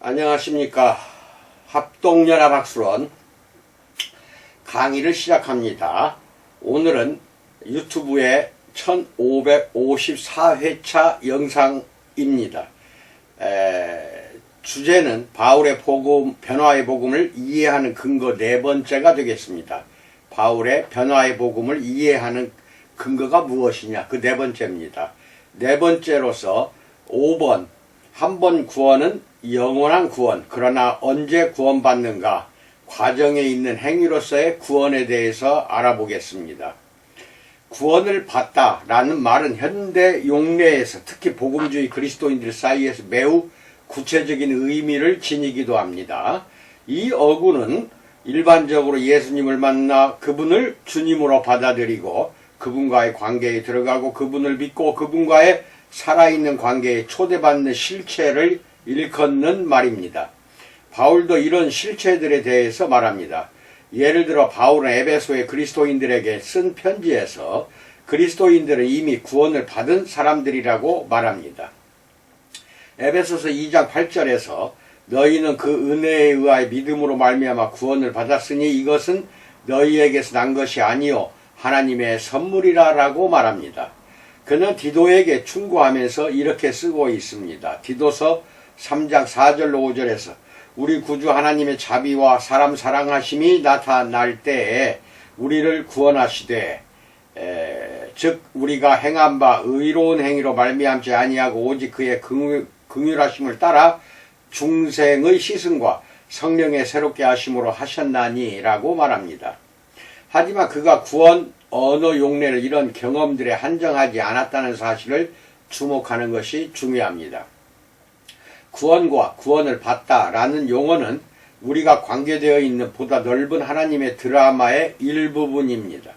안녕하십니까. 합동연합학술원 강의를 시작합니다. 오늘은 유튜브의 1554회차 영상입니다. 주제는 바울의 복음, 변화의 복음을 이해하는 근거 네 번째가 되겠습니다. 바울의 변화의 복음을 이해하는 근거가 무엇이냐, 그 네 번째입니다. 네 번째로서 5번, 한 번 구원은 영원한 구원, 그러나 언제 구원받는가, 과정에 있는 행위로서의 구원에 대해서 알아보겠습니다. 구원을 받다라는 말은 현대 용례에서, 특히 복음주의 그리스도인들 사이에서 매우 구체적인 의미를 지니기도 합니다. 이 어구는 일반적으로 예수님을 만나 그분을 주님으로 받아들이고 그분과의 관계에 들어가고 그분을 믿고 그분과의 살아있는 관계에 초대받는 실체를 일컫는 말입니다. 바울도 이런 실체들에 대해서 말합니다. 예를 들어 바울은 에베소의 그리스도인들에게 쓴 편지에서 그리스도인들은 이미 구원을 받은 사람들이라고 말합니다. 에베소서 2장 8절에서 너희는 그 은혜에 의하여 믿음으로 말미암아 구원을 받았으니 이것은 너희에게서 난 것이 아니요 하나님의 선물이라 라고 말합니다. 그는 디도에게 충고하면서 이렇게 쓰고 있습니다. 디도서 3장 4절로 5절에서 우리 구주 하나님의 자비와 사람 사랑하심이 나타날 때에 우리를 구원하시되 즉 우리가 행한 바 의로운 행위로 말미암지 아니하고 오직 그의 긍휼하심을 따라 중생의 시승과 성령의 새롭게 하심으로 하셨나니 라고 말합니다. 하지만 그가 구원 언어 용례를 이런 경험들에 한정하지 않았다는 사실을 주목하는 것이 중요합니다. 구원과 구원을 받다라는 용어는 우리가 관계되어 있는 보다 넓은 하나님의 드라마의 일부분입니다.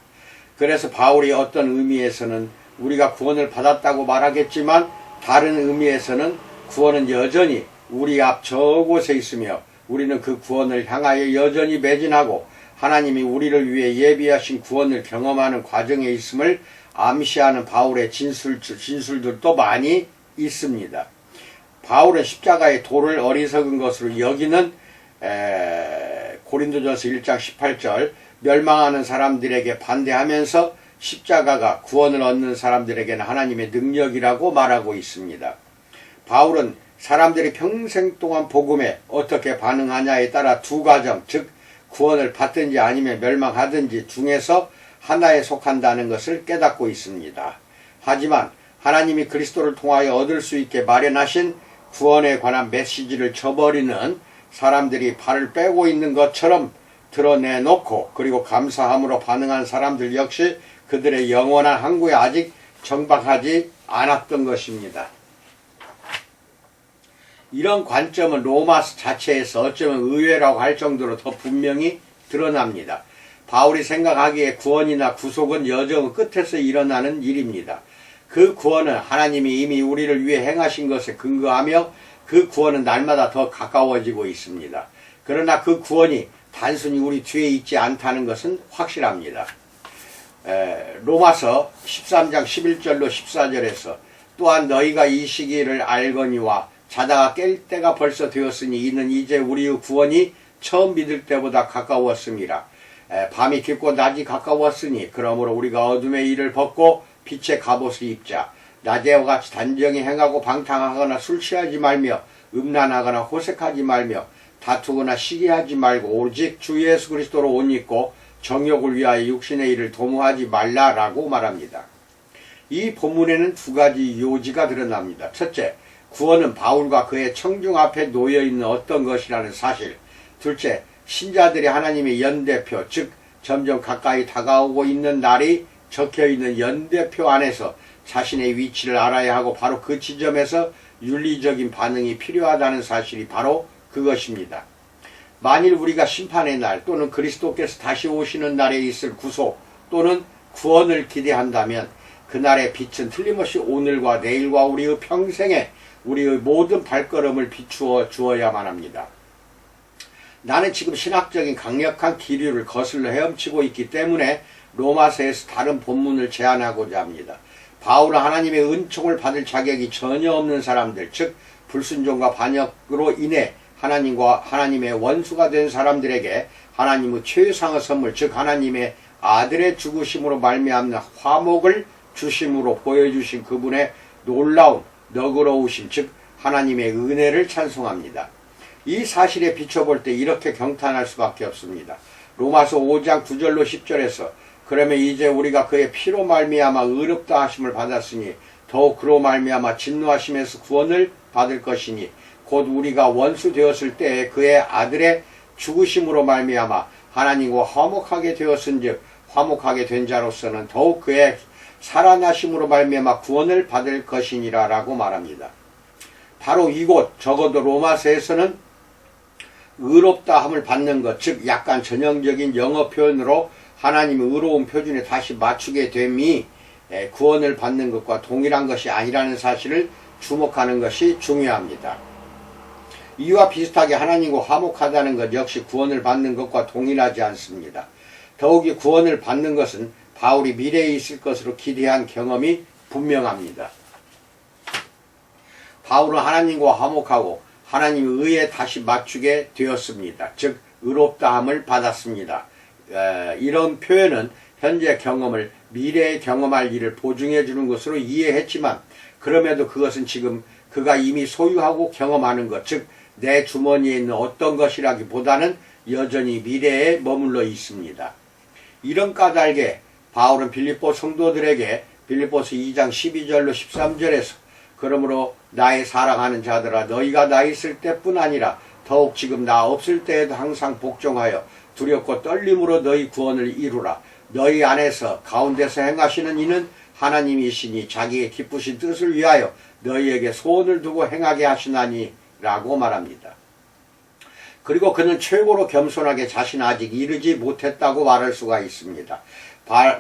그래서 바울이 어떤 의미에서는 우리가 구원을 받았다고 말하겠지만 다른 의미에서는 구원은 여전히 우리 앞 저곳에 있으며 우리는 그 구원을 향하여 여전히 매진하고 하나님이 우리를 위해 예비하신 구원을 경험하는 과정에 있음을 암시하는 바울의 진술들도 많이 있습니다. 바울은 십자가의 도를 어리석은 것으로 여기는 고린도전서 1장 18절 멸망하는 사람들에게 반대하면서 십자가가 구원을 얻는 사람들에게는 하나님의 능력이라고 말하고 있습니다. 바울은 사람들이 평생 동안 복음에 어떻게 반응하냐에 따라 두 가정, 즉 구원을 받든지 아니면 멸망하든지 중에서 하나에 속한다는 것을 깨닫고 있습니다. 하지만 하나님이 그리스도를 통하여 얻을 수 있게 마련하신 구원에 관한 메시지를 저버리는 사람들이 발을 빼고 있는 것처럼 드러내놓고 그리고 감사함으로 반응한 사람들 역시 그들의 영원한 항구에 아직 정박하지 않았던 것입니다. 이런 관점은 로마서 자체에서 어쩌면 의외라고 할 정도로 더 분명히 드러납니다. 바울이 생각하기에 구원이나 구속은 여정 끝에서 일어나는 일입니다. 그 구원은 하나님이 이미 우리를 위해 행하신 것에 근거하며 그 구원은 날마다 더 가까워지고 있습니다. 그러나 그 구원이 단순히 우리 뒤에 있지 않다는 것은 확실합니다. 로마서 13장 11절로 14절에서 또한 너희가 이 시기를 알거니와 자다가 깰 때가 벌써 되었으니 이는 이제 우리의 구원이 처음 믿을 때보다 가까웠음이라. 밤이 깊고 낮이 가까웠으니 그러므로 우리가 어둠의 일을 벗고 빛의 갑옷을 입자. 낮에와 같이 단정히 행하고 방탕하거나 술 취하지 말며 음란하거나 호색하지 말며 다투거나 시기하지 말고 오직 주 예수 그리스도로 옷 입고 정욕을 위하여 육신의 일을 도모하지 말라라고 말합니다. 이 본문에는 두 가지 요지가 드러납니다. 첫째, 구원은 바울과 그의 청중 앞에 놓여있는 어떤 것이라는 사실. 둘째, 신자들이 하나님의 연대표, 즉 점점 가까이 다가오고 있는 날이 적혀있는 연대표 안에서 자신의 위치를 알아야 하고 바로 그 지점에서 윤리적인 반응이 필요하다는 사실이 바로 그것입니다. 만일 우리가 심판의 날 또는 그리스도께서 다시 오시는 날에 있을 구속 또는 구원을 기대한다면 그날의 빛은 틀림없이 오늘과 내일과 우리의 평생에 우리의 모든 발걸음을 비추어 주어야만 합니다. 나는 지금 신학적인 강력한 기류를 거슬러 헤엄치고 있기 때문에 로마서에서 다른 본문을 제안하고자 합니다. 바울은 하나님의 은총을 받을 자격이 전혀 없는 사람들, 즉 불순종과 반역으로 인해 하나님과 하나님의 원수가 된 사람들에게 하나님의 최상의 선물, 즉 하나님의 아들의 죽으심으로 말미암는 화목을 주심으로 보여주신 그분의 놀라운 너그러우심, 즉 하나님의 은혜를 찬송합니다. 이 사실에 비춰볼 때 이렇게 경탄할 수밖에 없습니다. 로마서 5장 9절로 10절에서 그러면 이제 우리가 그의 피로 말미암아 의롭다 하심을 받았으니 더욱 그로 말미암아 진노하심에서 구원을 받을 것이니 곧 우리가 원수 되었을 때에 그의 아들의 죽으심으로 말미암아 하나님과 화목하게 되었은즉 화목하게 된 자로서는 더욱 그의 살아나심으로 말미암아 구원을 받을 것이니라 라고 말합니다. 바로 이곳 적어도 로마서에서는 의롭다 함을 받는 것, 즉 약간 전형적인 영어 표현으로 하나님의 의로운 표준에 다시 맞추게 됨이 구원을 받는 것과 동일한 것이 아니라는 사실을 주목하는 것이 중요합니다. 이와 비슷하게 하나님과 화목하다는 것 역시 구원을 받는 것과 동일하지 않습니다. 더욱이 구원을 받는 것은 바울이 미래에 있을 것으로 기대한 경험이 분명합니다. 바울은 하나님과 화목하고 하나님의 의에 다시 맞추게 되었습니다. 즉 의롭다함을 받았습니다. 이런 표현은 현재 경험을 미래에 경험할 일을 보증해 주는 것으로 이해했지만 그럼에도 그것은 지금 그가 이미 소유하고 경험하는 것, 즉 내 주머니에 있는 어떤 것이라기보다는 여전히 미래에 머물러 있습니다. 이런 까닭에 바울은 빌립보 성도들에게 빌립보서 2장 12절로 13절에서 그러므로 나의 사랑하는 자들아 너희가 나 있을 때뿐 아니라 더욱 지금 나 없을 때에도 항상 복종하여 두렵고 떨림으로 너희 구원을 이루라. 너희 안에서 가운데서 행하시는 이는 하나님이시니 자기의 기쁘신 뜻을 위하여 너희에게 소원을 두고 행하게 하시나니 라고 말합니다. 그리고 그는 최고로 겸손하게 자신 아직 이르지 못했다고 말할 수가 있습니다.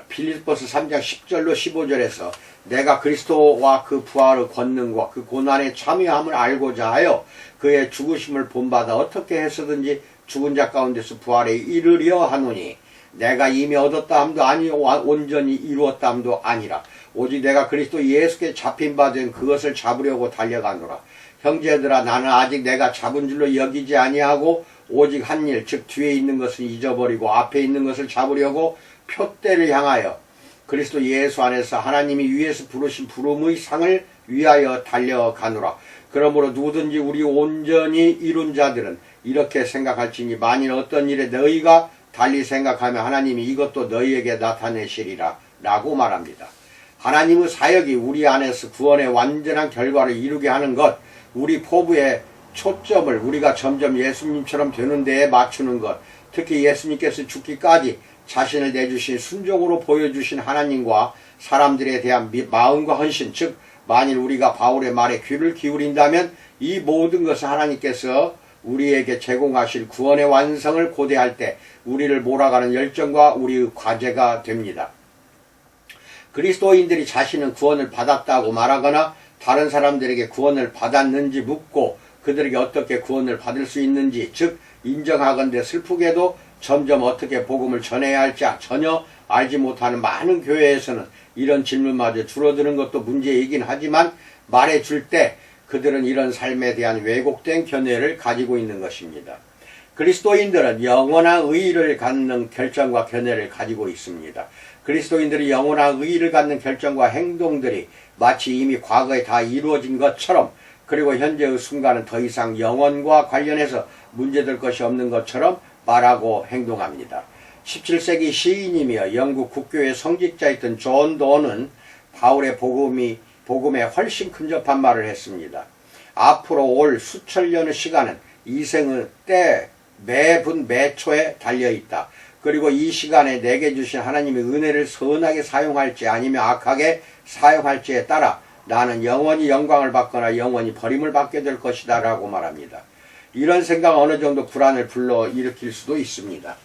빌립보서 3장 10절로 15절에서 내가 그리스도와 그 부활의 권능과 그 고난의 참여함을 알고자 하여 그의 죽으심을 본받아 어떻게 해서든지 죽은 자 가운데서 부활에 이르려 하노니 내가 이미 얻었다 함도 아니 온전히 이루었다 함도 아니라 오직 내가 그리스도 예수께 잡힌 바 된 그것을 잡으려고 달려가노라. 형제들아 나는 아직 내가 잡은 줄로 여기지 아니하고 오직 한 일 즉 뒤에 있는 것을 잊어버리고 앞에 있는 것을 잡으려고 표대를 향하여 그리스도 예수 안에서 하나님이 위에서 부르신 부름의 상을 위하여 달려가노라. 그러므로 누구든지 우리 온전히 이룬 자들은 이렇게 생각할지니 만일 어떤 일에 너희가 달리 생각하면 하나님이 이것도 너희에게 나타내시리라 라고 말합니다. 하나님의 사역이 우리 안에서 구원의 완전한 결과를 이루게 하는 것, 우리 포부의 초점을 우리가 점점 예수님처럼 되는 데에 맞추는 것, 특히 예수님께서 죽기까지 자신을 내주신 순종으로 보여주신 하나님과 사람들에 대한 마음과 헌신, 즉 만일 우리가 바울의 말에 귀를 기울인다면 이 모든 것을 하나님께서 우리에게 제공하실 구원의 완성을 고대할 때 우리를 몰아가는 열정과 우리의 과제가 됩니다. 그리스도인들이 자신은 구원을 받았다고 말하거나 다른 사람들에게 구원을 받았는지 묻고 그들에게 어떻게 구원을 받을 수 있는지, 즉 인정하건대 슬프게도 점점 어떻게 복음을 전해야 할지 전혀 알지 못하는 많은 교회에서는 이런 질문마저 줄어드는 것도 문제이긴 하지만 말해줄 때 그들은 이런 삶에 대한 왜곡된 견해를 가지고 있는 것입니다. 그리스도인들은 영원한 의의를 갖는 결정과 견해를 가지고 있습니다. 그리스도인들이 영원한 의의를 갖는 결정과 행동들이 마치 이미 과거에 다 이루어진 것처럼 그리고 현재의 순간은 더 이상 영원과 관련해서 문제될 것이 없는 것처럼 말하고 행동합니다. 17세기 시인이며 영국 국교의 성직자였던 존 도는 바울의 복음에 훨씬 근접한 말을 했습니다. 앞으로 올 수천 년의 시간은 이생의 때 매분 매초에 달려있다. 그리고 이 시간에 내게 주신 하나님의 은혜를 선하게 사용할지 아니면 악하게 사용할지에 따라 나는 영원히 영광을 받거나 영원히 버림을 받게 될 것이다 라고 말합니다. 이런 생각은 어느 정도 불안을 불러일으킬 수도 있습니다.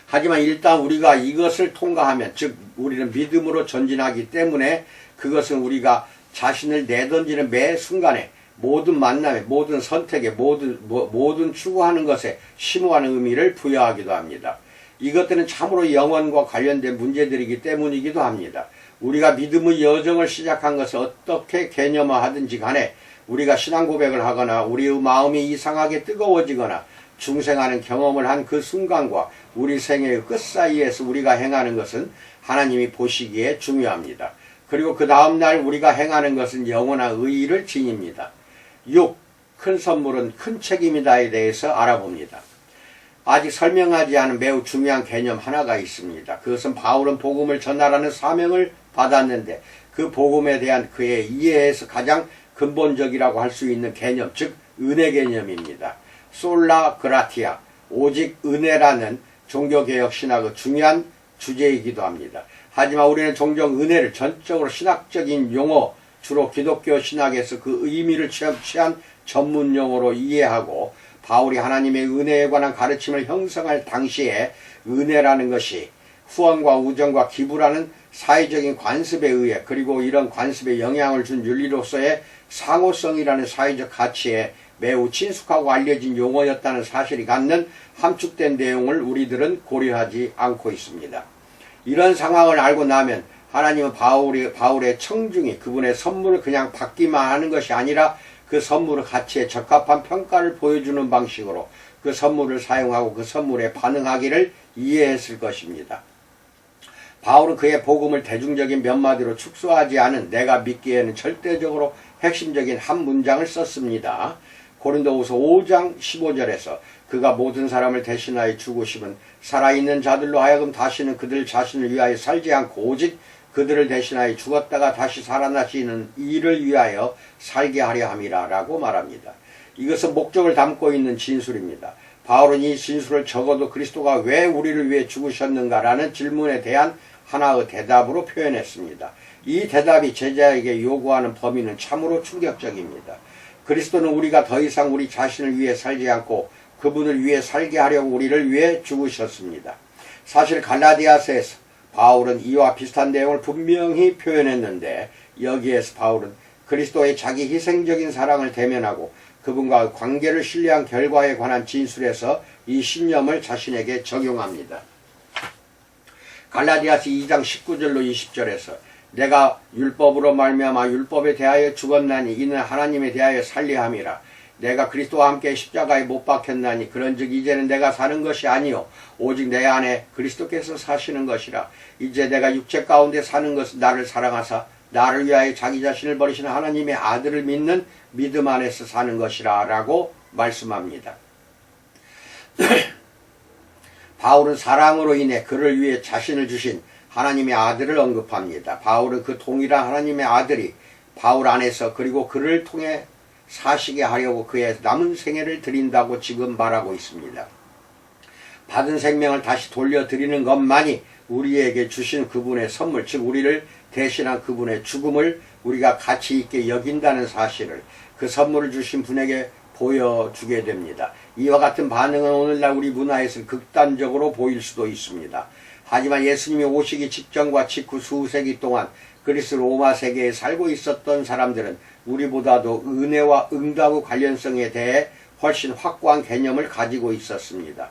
하지만 일단 우리가 이것을 통과하면, 즉 우리는 믿음으로 전진하기 때문에 그것은 우리가 자신을 내던지는 매 순간에 모든 만남에, 모든 선택에, 모든 추구하는 것에 심오한 의미를 부여하기도 합니다. 이것들은 참으로 영혼과 관련된 문제들이기 때문이기도 합니다. 우리가 믿음의 여정을 시작한 것을 어떻게 개념화하든지 간에 우리가 신앙 고백을 하거나 우리의 마음이 이상하게 뜨거워지거나 중생하는 경험을 한 그 순간과 우리 생애의 끝 사이에서 우리가 행하는 것은 하나님이 보시기에 중요합니다. 그리고 그 다음날 우리가 행하는 것은 영원한 의의를 지닙니다. 6. 큰 선물은 큰 책임이다에 대해서 알아봅니다. 아직 설명하지 않은 매우 중요한 개념 하나가 있습니다. 그것은 바울은 복음을 전하라는 사명을 받았는데 그 복음에 대한 그의 이해에서 가장 근본적이라고 할 수 있는 개념, 즉 은혜 개념입니다. 솔라 그라티아, 오직 은혜라는 종교개혁 신학의 중요한 주제이기도 합니다. 하지만 우리는 종종 은혜를 전적으로 신학적인 용어, 주로 기독교 신학에서 그 의미를 취한 전문 용어로 이해하고 바울이 하나님의 은혜에 관한 가르침을 형성할 당시에 은혜라는 것이 후원과 우정과 기부라는 사회적인 관습에 의해 그리고 이런 관습에 영향을 준 윤리로서의 상호성이라는 사회적 가치에 매우 친숙하고 알려진 용어였다는 사실이 갖는 함축된 내용을 우리들은 고려하지 않고 있습니다. 이런 상황을 알고 나면 하나님은 바울의 청중이 그분의 선물을 그냥 받기만 하는 것이 아니라 그 선물의 가치에 적합한 평가를 보여주는 방식으로 그 선물을 사용하고 그 선물에 반응하기를 이해했을 것입니다. 바울은 그의 복음을 대중적인 몇 마디로 축소하지 않은 내가 믿기에는 절대적으로 핵심적인 한 문장을 썼습니다. 고린도후서 5장 15절에서 그가 모든 사람을 대신하여 죽으심은 살아있는 자들로 하여금 다시는 그들 자신을 위하여 살지 않고 오직 그들을 대신하여 죽었다가 다시 살아나시는 이를 위하여 살게 하려 함이라 라고 말합니다. 이것은 목적을 담고 있는 진술입니다. 바울은 이 진술을 적어도 그리스도가 왜 우리를 위해 죽으셨는가 라는 질문에 대한 하나의 대답으로 표현했습니다. 이 대답이 제자에게 요구하는 범위는 참으로 충격적입니다. 그리스도는 우리가 더 이상 우리 자신을 위해 살지 않고 그분을 위해 살게 하려고 우리를 위해 죽으셨습니다. 사실 갈라디아서에서 바울은 이와 비슷한 내용을 분명히 표현했는데 여기에서 바울은 그리스도의 자기 희생적인 사랑을 대면하고 그분과 관계를 신뢰한 결과에 관한 진술에서 이 신념을 자신에게 적용합니다. 갈라디아서 2장 19절로 20절에서 내가 율법으로 말미암아 율법에 대하여 죽었나니 이는 하나님에 대하여 살려 함이라. 내가 그리스도와 함께 십자가에 못 박혔나니 그런즉 이제는 내가 사는 것이 아니요 오직 내 안에 그리스도께서 사시는 것이라. 이제 내가 육체 가운데 사는 것은 나를 사랑하사 나를 위하여 자기 자신을 버리시는 하나님의 아들을 믿는 믿음 안에서 사는 것이라 라고 말씀합니다. 바울은 사랑으로 인해 그를 위해 자신을 주신 하나님의 아들을 언급합니다. 바울은 그 동일한 하나님의 아들이 바울 안에서 그리고 그를 통해 사시게 하려고 그의 남은 생애를 드린다고 지금 말하고 있습니다. 받은 생명을 다시 돌려드리는 것만이 우리에게 주신 그분의 선물, 즉 우리를 대신한 그분의 죽음을 우리가 가치 있게 여긴다는 사실을 그 선물을 주신 분에게 보여주게 됩니다. 이와 같은 반응은 오늘날 우리 문화에서는 극단적으로 보일 수도 있습니다. 하지만 예수님이 오시기 직전과 직후 수세기 동안 그리스 로마 세계에 살고 있었던 사람들은 우리보다도 은혜와 응답의 관련성에 대해 훨씬 확고한 개념을 가지고 있었습니다.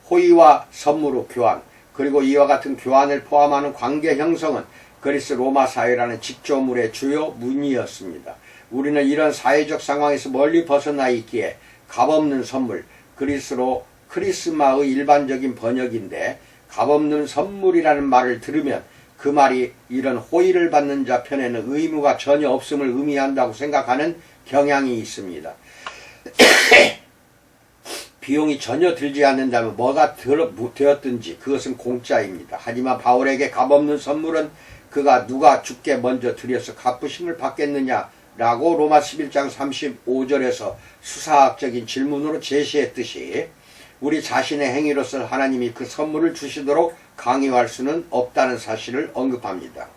호의와 선물의 교환, 그리고 이와 같은 교환을 포함하는 관계 형성은 그리스 로마 사회라는 직조물의 주요 문이었습니다. 우리는 이런 사회적 상황에서 멀리 벗어나 있기에 값없는 선물, 그리스로 크리스마의 일반적인 번역인데 값없는 선물이라는 말을 들으면 그 말이 이런 호의를 받는 자 편에는 의무가 전혀 없음을 의미한다고 생각하는 경향이 있습니다. 비용이 전혀 들지 않는다면 뭐가 되었든지 그것은 공짜입니다. 하지만 바울에게 값없는 선물은 그가 누가 주께 먼저 드려서 갚으심을 받겠느냐 라고 로마 11장 35절에서 수사학적인 질문으로 제시했듯이 우리 자신의 행위로서 하나님이 그 선물을 주시도록 강요할 수는 없다는 사실을 언급합니다.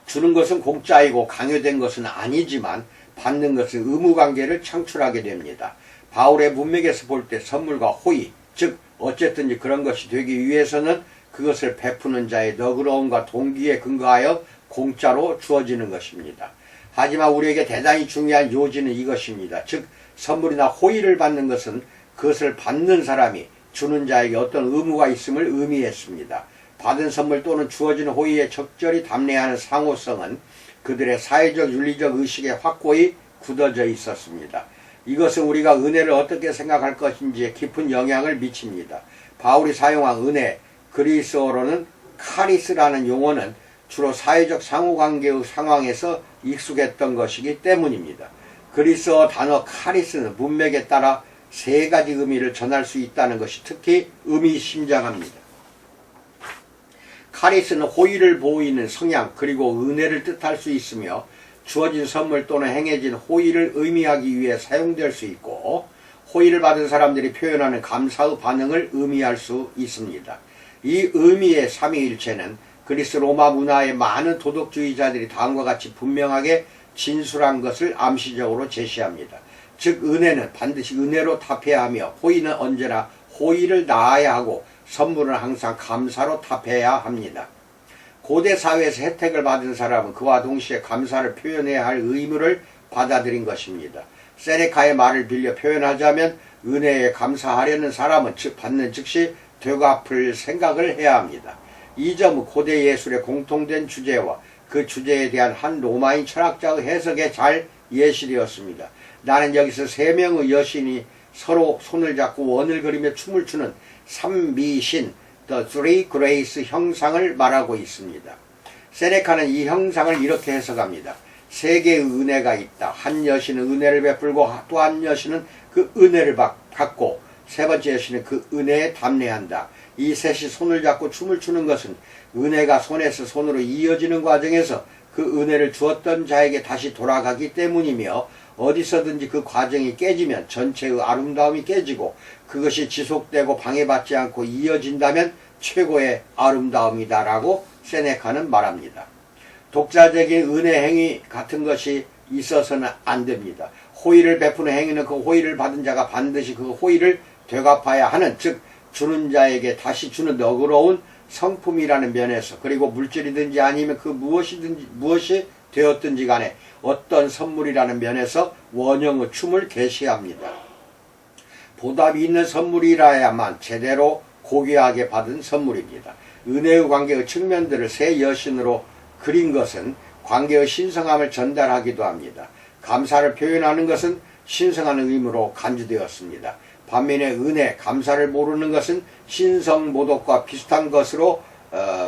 주는 것은 공짜이고 강요된 것은 아니지만 받는 것은 의무관계를 창출하게 됩니다. 바울의 문맥에서 볼 때 선물과 호의, 즉 어쨌든지 그런 것이 되기 위해서는 그것을 베푸는 자의 너그러움과 동기에 근거하여 공짜로 주어지는 것입니다. 하지만 우리에게 대단히 중요한 요지는 이것입니다. 즉 선물이나 호의를 받는 것은 그것을 받는 사람이 주는 자에게 어떤 의무가 있음을 의미했습니다. 받은 선물 또는 주어진 호의에 적절히 답례하는 상호성은 그들의 사회적 윤리적 의식에 확고히 굳어져 있었습니다. 이것은 우리가 은혜를 어떻게 생각할 것인지에 깊은 영향을 미칩니다. 바울이 사용한 은혜, 그리스어로는 카리스라는 용어는 주로 사회적 상호관계의 상황에서 익숙했던 것이기 때문입니다. 그리스어 단어 카리스는 문맥에 따라 세 가지 의미를 전할 수 있다는 것이 특히 의미심장합니다. 카리스는 호의를 보이는 성향 그리고 은혜를 뜻할 수 있으며 주어진 선물 또는 행해진 호의를 의미하기 위해 사용될 수 있고 호의를 받은 사람들이 표현하는 감사의 반응을 의미할 수 있습니다. 이 의미의 삼위일체는 그리스 로마 문화의 많은 도덕주의자들이 다음과 같이 분명하게 진술한 것을 암시적으로 제시합니다. 즉 은혜는 반드시 은혜로 답해야 하며 호의는 언제나 호의를 낳아야 하고 선물은 항상 감사로 답해야 합니다. 고대 사회에서 혜택을 받은 사람은 그와 동시에 감사를 표현해야 할 의무를 받아들인 것입니다. 세네카의 말을 빌려 표현하자면 은혜에 감사하려는 사람은 받는 즉시 되갚을 생각을 해야 합니다. 이 점은 고대 예술의 공통된 주제와 그 주제에 대한 한 로마인 철학자의 해석에 잘 예시되었습니다. 나는 여기서 세 명의 여신이 서로 손을 잡고 원을 그리며 춤을 추는 삼미신 The Three Grace 형상을 말하고 있습니다. 세네카는 이 형상을 이렇게 해석합니다. 세 개의 은혜가 있다. 한 여신은 은혜를 베풀고 또 한 여신은 그 은혜를 받고 세 번째 여신은 그 은혜에 담례한다. 이 셋이 손을 잡고 춤을 추는 것은 은혜가 손에서 손으로 이어지는 과정에서 그 은혜를 주었던 자에게 다시 돌아가기 때문이며 어디서든지 그 과정이 깨지면 전체의 아름다움이 깨지고 그것이 지속되고 방해받지 않고 이어진다면 최고의 아름다움이다 라고 세네카는 말합니다. 독자적인 은혜 행위 같은 것이 있어서는 안 됩니다. 호의를 베푸는 행위는 그 호의를 받은 자가 반드시 그 호의를 되갚아야 하는 즉 주는 자에게 다시 주는 너그러운 성품이라는 면에서 그리고 물질이든지 아니면 그 무엇이 되었든지 간에 어떤 선물이라는 면에서 원형의 춤을 계시합니다. 보답이 있는 선물이라야만 제대로 고귀하게 받은 선물입니다. 은혜의 관계의 측면들을 세 여신으로 그린 것은 관계의 신성함을 전달하기도 합니다. 감사를 표현하는 것은 신성한 의미로 간주되었습니다. 반면에 은혜, 감사를 모르는 것은 신성모독과 비슷한 것으로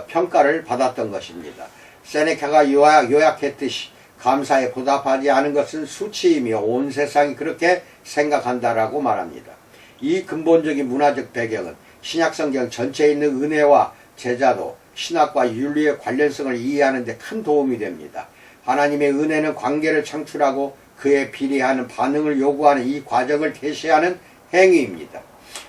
평가를 받았던 것입니다. 세네카가 요약했듯이 감사에 보답하지 않은 것은 수치이며 온 세상이 그렇게 생각한다라고 말합니다. 이 근본적인 문화적 배경은 신약성경 전체에 있는 은혜와 제자도 신학과 윤리의 관련성을 이해하는 데 큰 도움이 됩니다. 하나님의 은혜는 관계를 창출하고 그에 비례하는 반응을 요구하는 이 과정을 계시하는 행위입니다.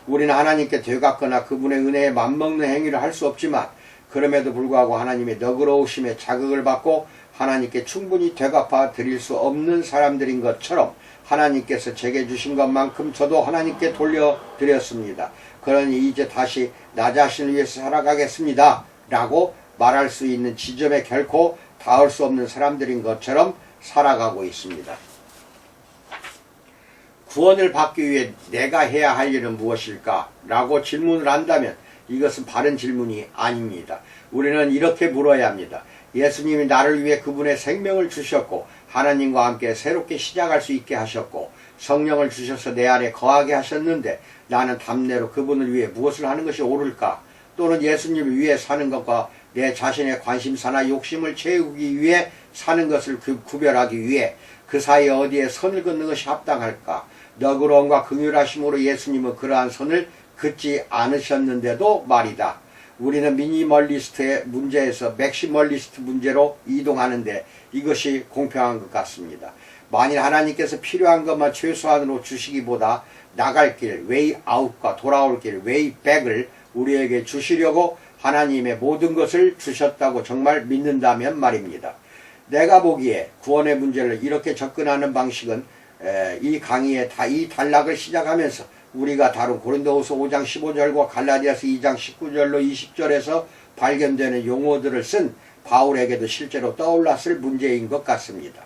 우리는 하나님께 되갚거나 그분의 은혜에 맞먹는 행위를 할 수 없지만 그럼에도 불구하고 하나님의 너그러우심에 자극을 받고 하나님께 충분히 되갚아 드릴 수 없는 사람들인 것처럼 하나님께서 제게 주신 것만큼 저도 하나님께 돌려드렸습니다. 그러니 이제 다시 나 자신을 위해서 살아가겠습니다 라고 말할 수 있는 지점에 결코 닿을 수 없는 사람들인 것처럼 살아가고 있습니다. 구원을 받기 위해 내가 해야 할 일은 무엇일까? 라고 질문을 한다면 이것은 바른 질문이 아닙니다. 우리는 이렇게 물어야 합니다. 예수님이 나를 위해 그분의 생명을 주셨고 하나님과 함께 새롭게 시작할 수 있게 하셨고 성령을 주셔서 내 안에 거하게 하셨는데 나는 답례로 그분을 위해 무엇을 하는 것이 옳을까? 또는 예수님을 위해 사는 것과 내 자신의 관심사나 욕심을 채우기 위해 사는 것을 구별하기 위해 그 사이에 어디에 선을 긋는 것이 합당할까? 너그러움과 긍휼하심으로 예수님은 그러한 선을 긋지 않으셨는데도 말이다. 우리는 미니멀리스트의 문제에서 맥시멀리스트 문제로 이동하는데 이것이 공평한 것 같습니다. 만일 하나님께서 필요한 것만 최소한으로 주시기보다 나갈 길, 웨이 아웃과 돌아올 길, 웨이 백을 우리에게 주시려고 하나님의 모든 것을 주셨다고 정말 믿는다면 말입니다. 내가 보기에 구원의 문제를 이렇게 접근하는 방식은 이 강의의 이 단락을 시작하면서 우리가 다룬 고린도후서 5장 15절과 갈라디아서 2장 19절로 20절에서 발견되는 용어들을 쓴 바울에게도 실제로 떠올랐을 문제인 것 같습니다.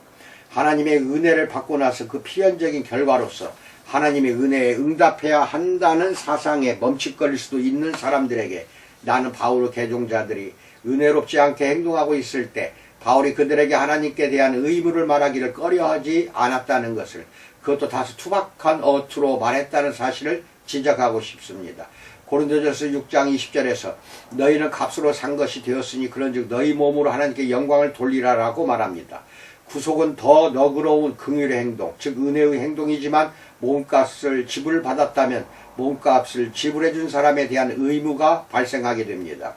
하나님의 은혜를 받고 나서 그 필연적인 결과로서 하나님의 은혜에 응답해야 한다는 사상에 멈칫거릴 수도 있는 사람들에게 나는 바울의 개종자들이 은혜롭지 않게 행동하고 있을 때 바울이 그들에게 하나님께 대한 의무를 말하기를 꺼려하지 않았다는 것을, 그것도 다소 투박한 어투로 말했다는 사실을 지적하고 싶습니다. 고린도전서 6장 20절에서 너희는 값으로 산 것이 되었으니 그런즉 너희 몸으로 하나님께 영광을 돌리라라고 말합니다. 구속은 더 너그러운 긍휼의 행동, 즉 은혜의 행동이지만 몸값을 지불받았다면 몸값을 지불해준 사람에 대한 의무가 발생하게 됩니다.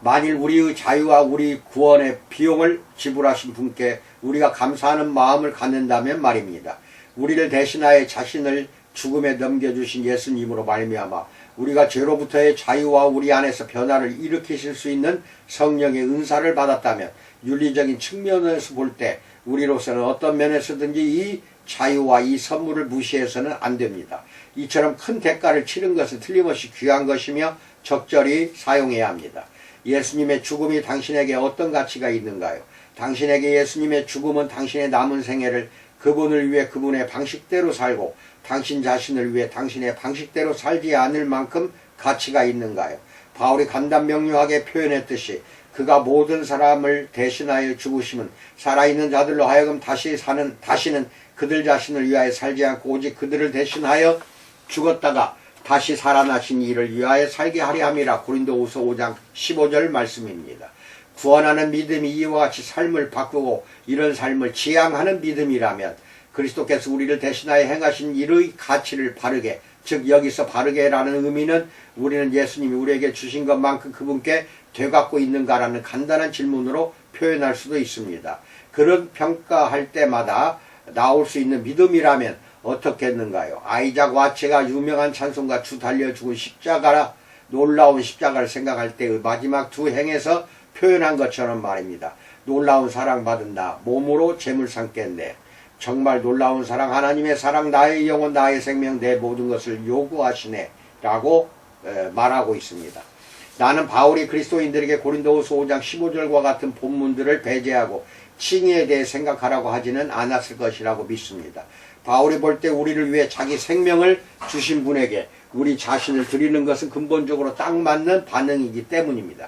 만일 우리의 자유와 우리 구원의 비용을 지불하신 분께 우리가 감사하는 마음을 갖는다면 말입니다. 우리를 대신하여 자신을 죽음에 넘겨주신 예수님으로 말미암아 우리가 죄로부터의 자유와 우리 안에서 변화를 일으키실 수 있는 성령의 은사를 받았다면 윤리적인 측면에서 볼 때 우리로서는 어떤 면에서든지 이 자유와 이 선물을 무시해서는 안 됩니다. 이처럼 큰 대가를 치른 것은 틀림없이 귀한 것이며 적절히 사용해야 합니다. 예수님의 죽음이 당신에게 어떤 가치가 있는가요? 당신에게 예수님의 죽음은 당신의 남은 생애를 그분을 위해 그분의 방식대로 살고 당신 자신을 위해 당신의 방식대로 살지 않을 만큼 가치가 있는가요? 바울이 간단명료하게 표현했듯이 그가 모든 사람을 대신하여 죽으심은 살아있는 자들로 하여금 다시는 그들 자신을 위하여 살지 않고 오직 그들을 대신하여 죽었다가 다시 살아나신 이를 위하여 살게 하려 함이라. 고린도후서 5장 15절 말씀입니다. 구원하는 믿음이 이와 같이 삶을 바꾸고 이런 삶을 지향하는 믿음이라면 그리스도께서 우리를 대신하여 행하신 일의 가치를 바르게, 즉 여기서 바르게라는 의미는 우리는 예수님이 우리에게 주신 것만큼 그분께 되갖고 있는가라는 간단한 질문으로 표현할 수도 있습니다. 그런 평가할 때마다 나올 수 있는 믿음이라면 어떻겠는가요? 아이작 와체가 유명한 찬송가 주 달려 죽은 십자가라, 놀라운 십자가를 생각할 때의 마지막 두 행에서 표현한 것처럼 말입니다. 놀라운 사랑 받은 나 몸으로 재물 삼겠네. 정말 놀라운 사랑, 하나님의 사랑, 나의 영혼, 나의 생명, 내 모든 것을 요구하시네 라고 말하고 있습니다. 나는 바울이 그리스도인들에게 고린도후서 5장 15절과 같은 본문들을 배제하고 칭의에 대해 생각하라고 하지는 않았을 것이라고 믿습니다. 바울이 볼 때 우리를 위해 자기 생명을 주신 분에게 우리 자신을 드리는 것은 근본적으로 딱 맞는 반응이기 때문입니다.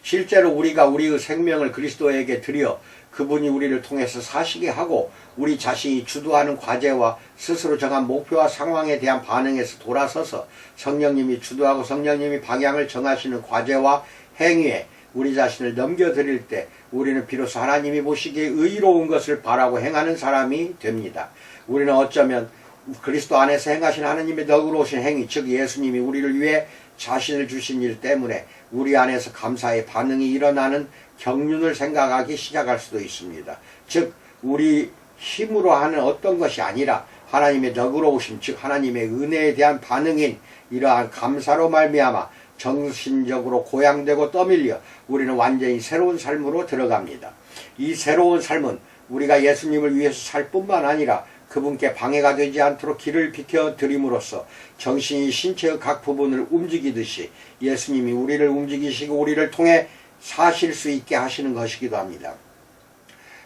실제로 우리가 우리의 생명을 그리스도에게 드려 그분이 우리를 통해서 사시게 하고 우리 자신이 주도하는 과제와 스스로 정한 목표와 상황에 대한 반응에서 돌아서서 성령님이 주도하고 성령님이 방향을 정하시는 과제와 행위에 우리 자신을 넘겨드릴 때 우리는 비로소 하나님이 보시기에 의로운 것을 바라고 행하는 사람이 됩니다. 우리는 어쩌면 그리스도 안에서 행하신 하나님의 너그러우신 행위, 즉 예수님이 우리를 위해 자신을 주신 일 때문에 우리 안에서 감사의 반응이 일어나는 경륜을 생각하기 시작할 수도 있습니다. 즉 우리 힘으로 하는 어떤 것이 아니라 하나님의 너그러우심, 즉 하나님의 은혜에 대한 반응인 이러한 감사로 말미암아 정신적으로 고양되고 떠밀려 우리는 완전히 새로운 삶으로 들어갑니다. 이 새로운 삶은 우리가 예수님을 위해서 살 뿐만 아니라 그분께 방해가 되지 않도록 길을 비켜드림으로써 정신이 신체의 각 부분을 움직이듯이 예수님이 우리를 움직이시고 우리를 통해 사실 수 있게 하시는 것이기도 합니다.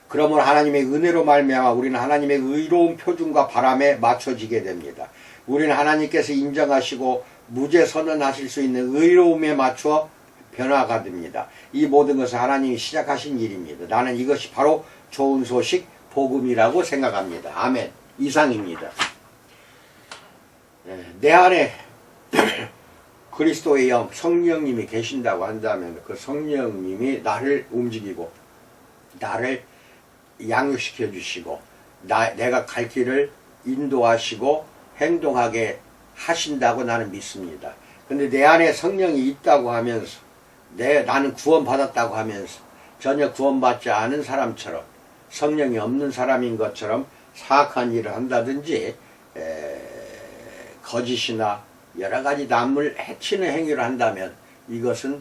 그러므로 하나님의 은혜로 말미암아 우리는 하나님의 의로운 표준과 바람에 맞춰지게 됩니다. 우리는 하나님께서 인정하시고 무죄 선언하실 수 있는 의로움에 맞춰 변화가 됩니다. 이 모든 것은 하나님이 시작하신 일입니다. 나는 이것이 바로 좋은 소식, 복음이라고 생각합니다. 아멘. 이상입니다. 내 안에 그리스도의 영, 성령님이 계신다고 한다면 그 성령님이 나를 움직이고 나를 양육시켜 주시고 내가 갈 길을 인도하시고 행동하게 하신다고 나는 믿습니다. 근데 내 안에 성령이 있다고 하면서 나는 구원받았다고 하면서 전혀 구원받지 않은 사람처럼 성령이 없는 사람인 것처럼 사악한 일을 한다든지 거짓이나 여러가지 남을 해치는 행위를 한다면 이것은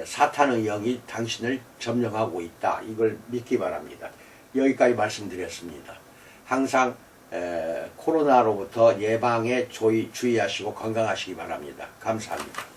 사탄의 영이 당신을 점령하고 있다. 이걸 믿기 바랍니다. 여기까지 말씀드렸습니다. 항상 코로나로부터 예방에 주의하시고 건강하시기 바랍니다. 감사합니다.